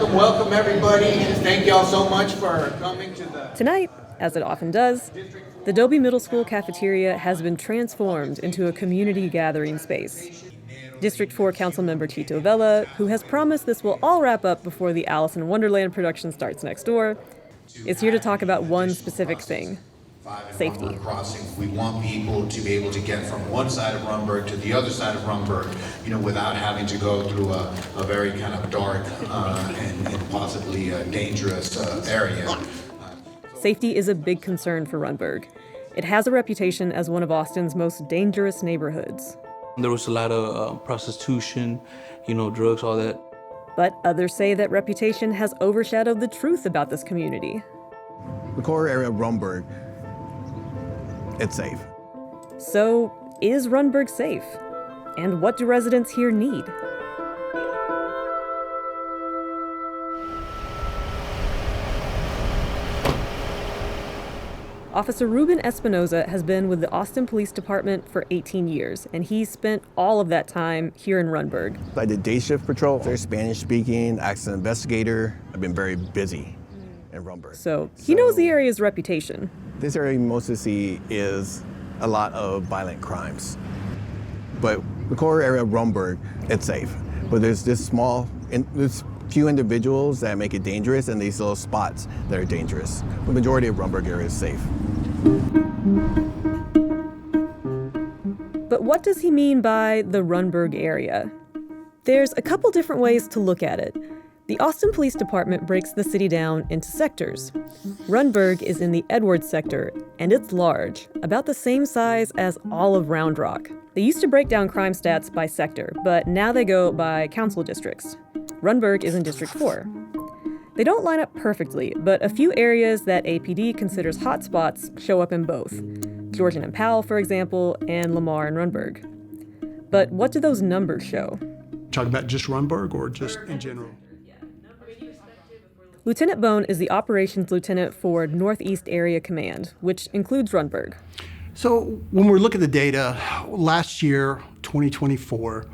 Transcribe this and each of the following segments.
Welcome everybody. Thank y'all so much for coming to the... Tonight, as it often does, the Dobie Middle School cafeteria has been transformed into a community gathering space. District 4 Councilmember Chito Vela, who has promised this will all wrap up before the Alice in Wonderland production starts next door, is here to talk about one specific thing: safety. We want people to be able to get from one side of Rundberg to the other side of Rundberg, without having to go through a very kind of dark and possibly dangerous area. Safety is a big concern for Rundberg. It has a reputation as one of Austin's most dangerous neighborhoods. There was a lot of prostitution, drugs, all that. But others say that reputation has overshadowed the truth about this community. The core area of Rundberg, it's safe. So, is Rundberg safe? And what do residents here need? Officer Ruben Espinoza has been with the Austin Police Department for 18 years, and he's spent all of that time here in Rundberg. I did day shift patrol. They're Spanish-speaking, accident investigator. I've been very busy in Rundberg. So he knows the area's reputation. This area you mostly see is a lot of violent crimes. But the core area of Rundberg, it's safe. But there's there's few individuals that make it dangerous, and these little spots that are dangerous. The majority of Rundberg area is safe. But what does he mean by the Rundberg area? There's a couple different ways to look at it. The Austin Police Department breaks the city down into sectors. Rundberg is in the Edwards sector, and it's large, about the same size as all of Round Rock. They used to break down crime stats by sector, but now they go by council districts. Rundberg is in District 4. They don't line up perfectly, but a few areas that APD considers hotspots show up in both. Georgian and Powell, for example, and Lamar and Rundberg. But what do those numbers show? Talking about just Rundberg or just in general? Lieutenant Bone is the operations lieutenant for Northeast Area Command, which includes Rundberg. So when we look at the data, last year, 2024,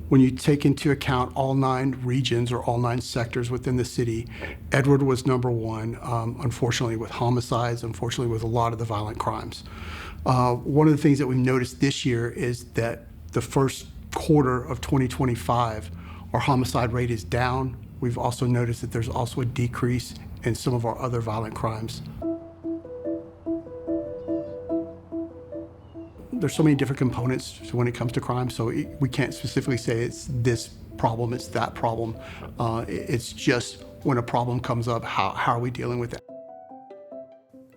when you take into account all 9 regions or all 9 sectors within the city, Edward was number 1, unfortunately with homicides, unfortunately with a lot of the violent crimes. One of the things that we've noticed this year is that the first quarter of 2025, our homicide rate is down. We've also noticed that there's also a decrease in some of our other violent crimes. There's so many different components when it comes to crime, so we can't specifically say it's this problem, it's that problem. It's just when a problem comes up, how are we dealing with it?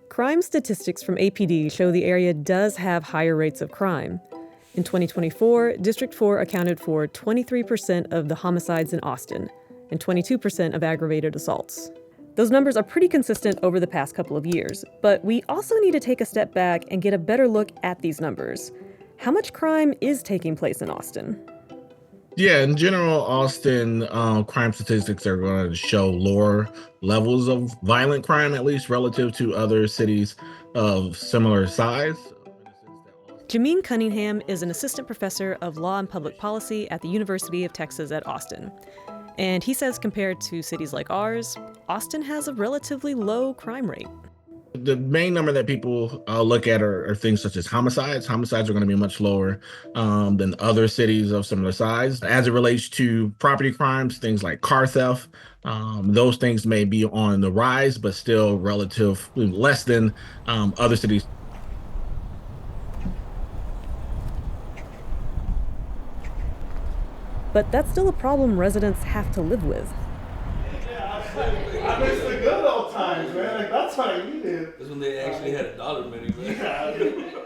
Crime statistics from APD show the area does have higher rates of crime. In 2024, District 4 accounted for 23% of the homicides in Austin and 22% of aggravated assaults. Those numbers are pretty consistent over the past couple of years, but we also need to take a step back and get a better look at these numbers. How much crime is taking place in Austin? Yeah, in general, Austin crime statistics are going to show lower levels of violent crime, at least relative to other cities of similar size. Jameen Cunningham is an assistant professor of law and public policy at the University of Texas at Austin. And he says compared to cities like ours, Austin has a relatively low crime rate. The main number that people look at are things such as homicides. Homicides are going to be much lower than other cities of similar size. As it relates to property crimes, things like car theft, those things may be on the rise, but still relatively less than other cities. But that's still a problem residents have to live with. I miss the good old times, man. Like, that's how you did. That's when they actually had a dollar menu, man.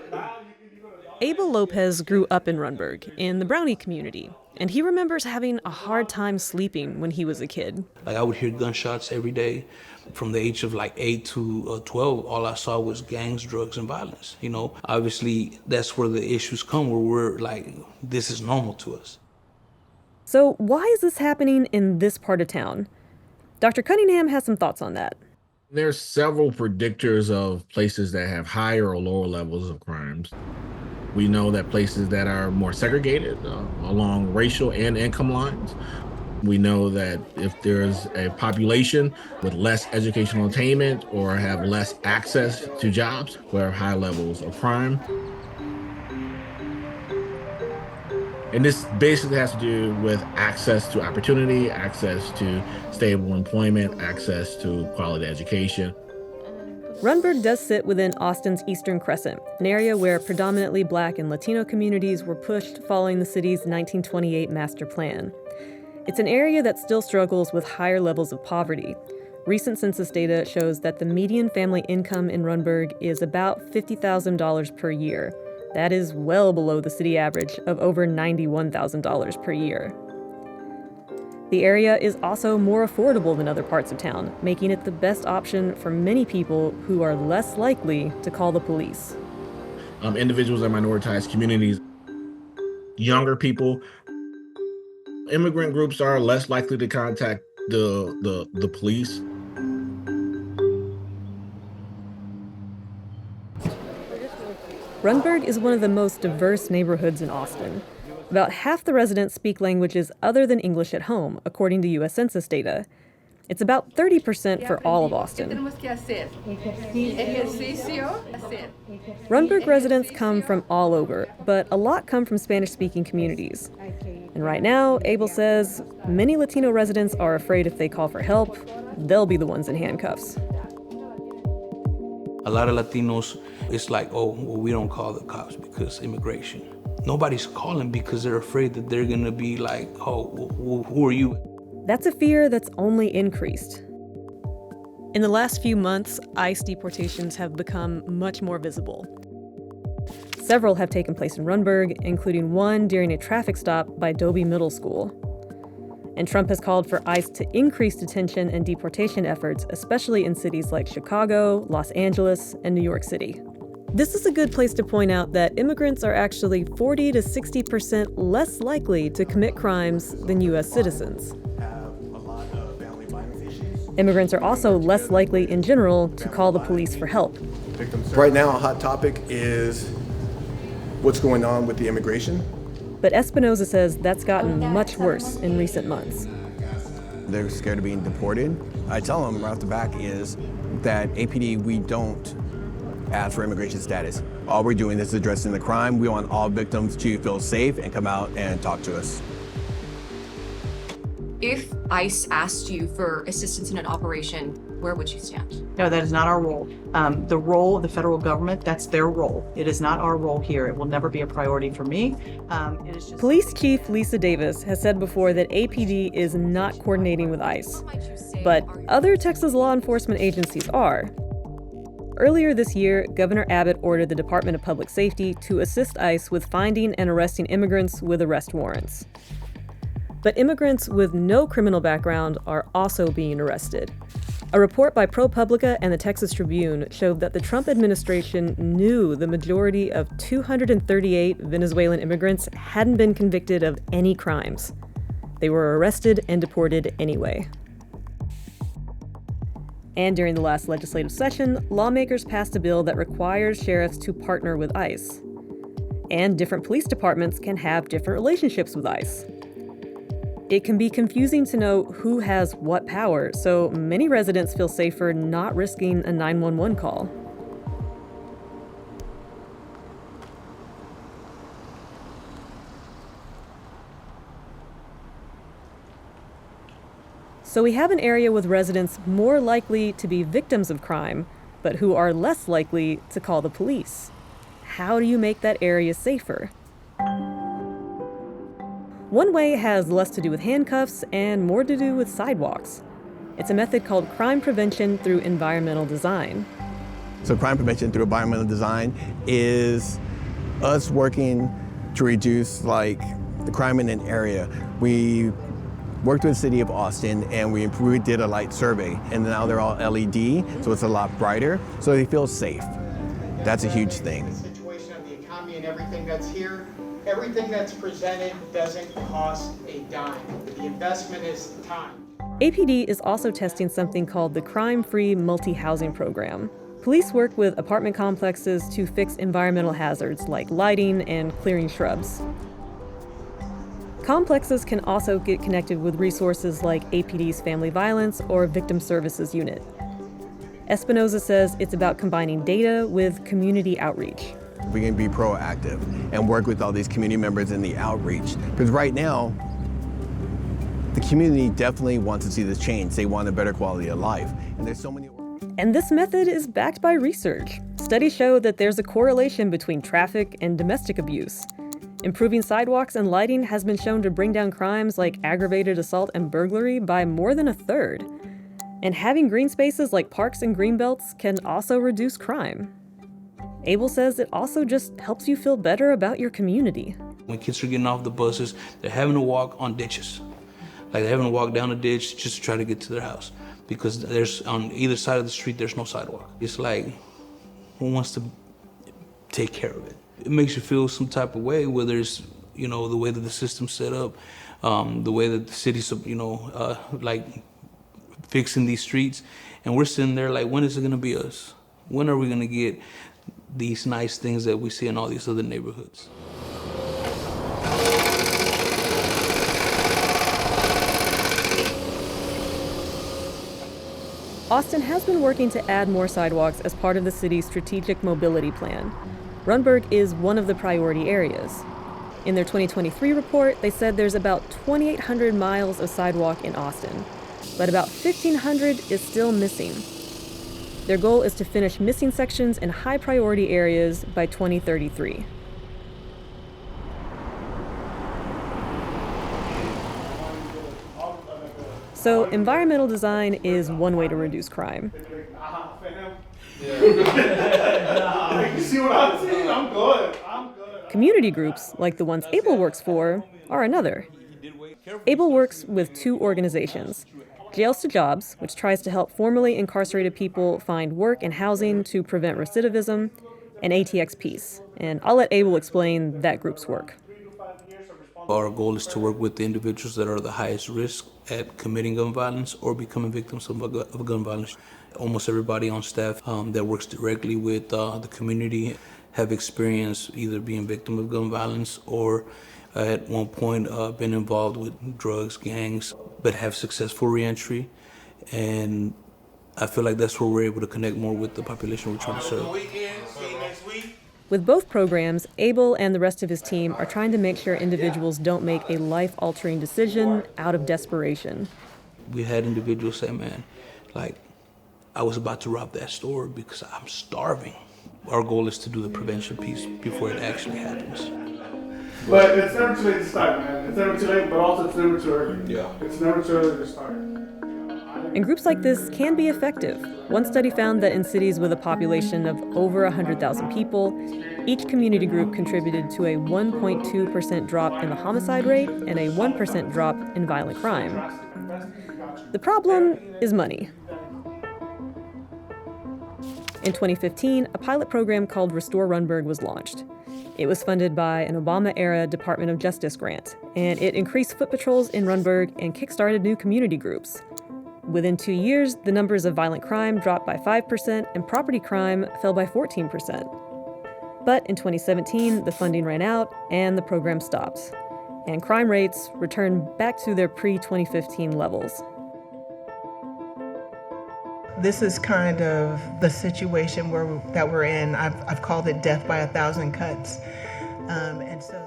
Abel Lopez grew up in Rundberg, in the Brownie community, and he remembers having a hard time sleeping when he was a kid. Like, I would hear gunshots every day. From the age of 8 to 12, all I saw was gangs, drugs, and violence. Obviously, that's where the issues come, where we're like, this is normal to us. So why is this happening in this part of town? Dr. Cunningham has some thoughts on that. There's several predictors of places that have higher or lower levels of crimes. We know that places that are more segregated along racial and income lines We know that if there's a population with less educational attainment or have less access to jobs, we have high levels of crime. And this basically has to do with access to opportunity, access to stable employment, access to quality education. Rundberg does sit within Austin's Eastern Crescent, an area where predominantly Black and Latino communities were pushed following the city's 1928 master plan. It's an area that still struggles with higher levels of poverty. Recent census data shows that the median family income in Rundberg is about $50,000 per year. That is well below the city average of over $91,000 per year. The area is also more affordable than other parts of town, making it the best option for many people who are less likely to call the police. Individuals in minoritized communities, younger people, immigrant groups are less likely to contact the police. Rundberg is one of the most diverse neighborhoods in Austin. About half the residents speak languages other than English at home, according to U.S. Census data. It's about 30% for all of Austin. Rundberg residents come from all over, but a lot come from Spanish-speaking communities. And right now, Abel says, many Latino residents are afraid if they call for help, they'll be the ones in handcuffs. A lot of Latinos, it's like, oh, well, we don't call the cops because immigration. Nobody's calling because they're afraid that they're gonna be like, oh, well, who are you? That's a fear that's only increased. In the last few months, ICE deportations have become much more visible. Several have taken place in Rundberg, including one during a traffic stop by Dobie Middle School. And Trump has called for ICE to increase detention and deportation efforts, especially in cities like Chicago, Los Angeles, and New York City. This is a good place to point out that immigrants are actually 40 to 60% less likely to commit crimes than U.S. citizens. Immigrants are also less likely in general to call the police for help. Right now, a hot topic is what's going on with the immigration. But Espinoza says that's gotten much worse in recent months. They're scared of being deported. I tell them right off the back is that APD, we don't ask for immigration status. All we're doing is addressing the crime. We want all victims to feel safe and come out and talk to us. If ICE asked you for assistance in an operation, where would you stand? No, that is not our role. The role of the federal government, that's their role. It is not our role here. It will never be a priority for me. It is just... Police Chief Lisa Davis has said before that APD is not coordinating with ICE, but other Texas law enforcement agencies are. Earlier this year, Governor Abbott ordered the Department of Public Safety to assist ICE with finding and arresting immigrants with arrest warrants. But immigrants with no criminal background are also being arrested. A report by ProPublica and the Texas Tribune showed that the Trump administration knew the majority of 238 Venezuelan immigrants hadn't been convicted of any crimes. They were arrested and deported anyway. And during the last legislative session, lawmakers passed a bill that requires sheriffs to partner with ICE. And different police departments can have different relationships with ICE. It can be confusing to know who has what power, so many residents feel safer not risking a 911 call. So we have an area with residents more likely to be victims of crime, but who are less likely to call the police. How do you make that area safer? One way has less to do with handcuffs and more to do with sidewalks. It's a method called crime prevention through environmental design. So crime prevention through environmental design is us working to reduce the crime in an area. We worked with the city of Austin and we did a light survey, and now they're all LED, so it's a lot brighter, so they feel safe. That's a huge thing. The situation of the economy and everything that's here, everything that's presented doesn't cost a dime. The investment is time. APD is also testing something called the Crime-Free Multi-Housing Program. Police work with apartment complexes to fix environmental hazards like lighting and clearing shrubs. Complexes can also get connected with resources like APD's Family Violence or Victim Services Unit. Espinoza says it's about combining data with community outreach. We can be proactive and work with all these community members in the outreach. Because right now, the community definitely wants to see this change. They want a better quality of life. And there's so many. And this method is backed by research. Studies show that there's a correlation between traffic and domestic abuse. Improving sidewalks and lighting has been shown to bring down crimes like aggravated assault and burglary by more than a third. And having green spaces like parks and greenbelts can also reduce crime. Abel says it also just helps you feel better about your community. When kids are getting off the buses, they're having to walk on ditches. Like they're having to walk down a ditch just to try to get to their house. Because there's on either side of the street, there's no sidewalk. It's like, who wants to take care of it? It makes you feel some type of way, whether it's, the way that the system's set up, the way that the city's, like fixing these streets. And we're sitting there like, when is it gonna be us? When are we gonna get these nice things that we see in all these other neighborhoods? Austin has been working to add more sidewalks as part of the city's strategic mobility plan. Rundberg is one of the priority areas. In their 2023 report, they said there's about 2,800 miles of sidewalk in Austin, but about 1,500 is still missing. Their goal is to finish missing sections in high priority areas by 2033. So environmental design is one way to reduce crime. You see what I'm saying? I'm good. Community groups, like the ones Abel works for, are another. Abel works with two organizations, Jails to Jobs, which tries to help formerly incarcerated people find work and housing to prevent recidivism, and ATX Peace. And I'll let Abel explain that group's work. Our goal is to work with the individuals that are the highest risk at committing gun violence or becoming victims of gun violence. Almost everybody on staff that works directly with the community have experienced either being victim of gun violence or at one point been involved with drugs, gangs, but have successful reentry. And I feel like that's where we're able to connect more with the population we're trying to serve. With both programs, Abel and the rest of his team are trying to make sure individuals don't make a life-altering decision out of desperation. We had individuals say, man, like, I was about to rob that store because I'm starving. Our goal is to do the prevention piece before it actually happens. But it's never too late to start, man. It's never too late, but also it's never too early. Yeah. It's never too early to start. And groups like this can be effective. One study found that in cities with a population of over 100,000 people, each community group contributed to a 1.2% drop in the homicide rate and a 1% drop in violent crime. The problem is money. In 2015, a pilot program called Restore Rundberg was launched. It was funded by an Obama-era Department of Justice grant, and it increased foot patrols in Rundberg and kickstarted new community groups. Within 2 years, the numbers of violent crime dropped by 5% and property crime fell by 14%. But in 2017, the funding ran out and the program stopped. And crime rates returned back to their pre-2015 levels. This is kind of the situation that we're in. I've called it death by 1,000 cuts.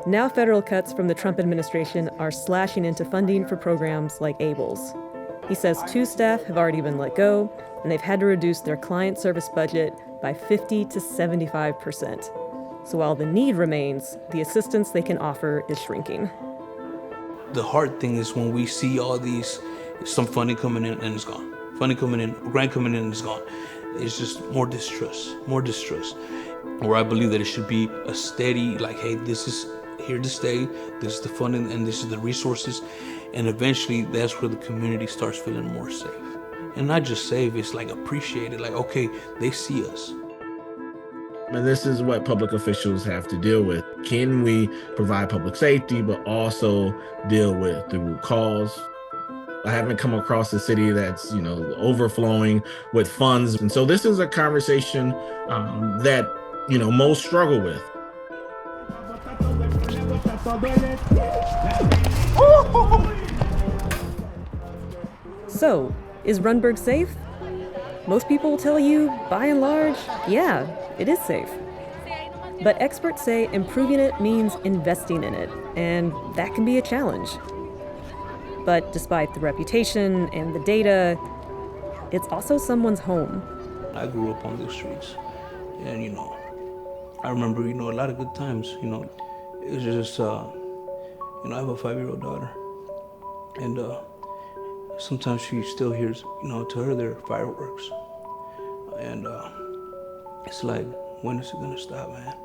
Now federal cuts from the Trump administration are slashing into funding for programs like Abel's. He says 2 staff have already been let go, and they've had to reduce their client service budget by 50 to 75%. So while the need remains, the assistance they can offer is shrinking. The hard thing is when we see all these, some funding coming in and it's gone. Funding coming in, grant coming in and it's gone. It's just more distrust. Where I believe that it should be a steady, like, hey, this is here to stay, this is the funding, and this is the resources. And eventually that's where the community starts feeling more safe. And not just safe, it's like appreciated, like, okay, they see us. And this is what public officials have to deal with. Can we provide public safety, but also deal with the root cause? I haven't come across a city that's, overflowing with funds. And so this is a conversation that, most struggle with. So, is Rundberg safe? Most people will tell you, by and large, yeah, it is safe. But experts say improving it means investing in it, and that can be a challenge. But despite the reputation and the data, it's also someone's home. I grew up on these streets, and I remember a lot of good times. It was just I have a 5-year-old daughter, and sometimes she still hears, to her they're fireworks, and it's like, when is it gonna stop, man?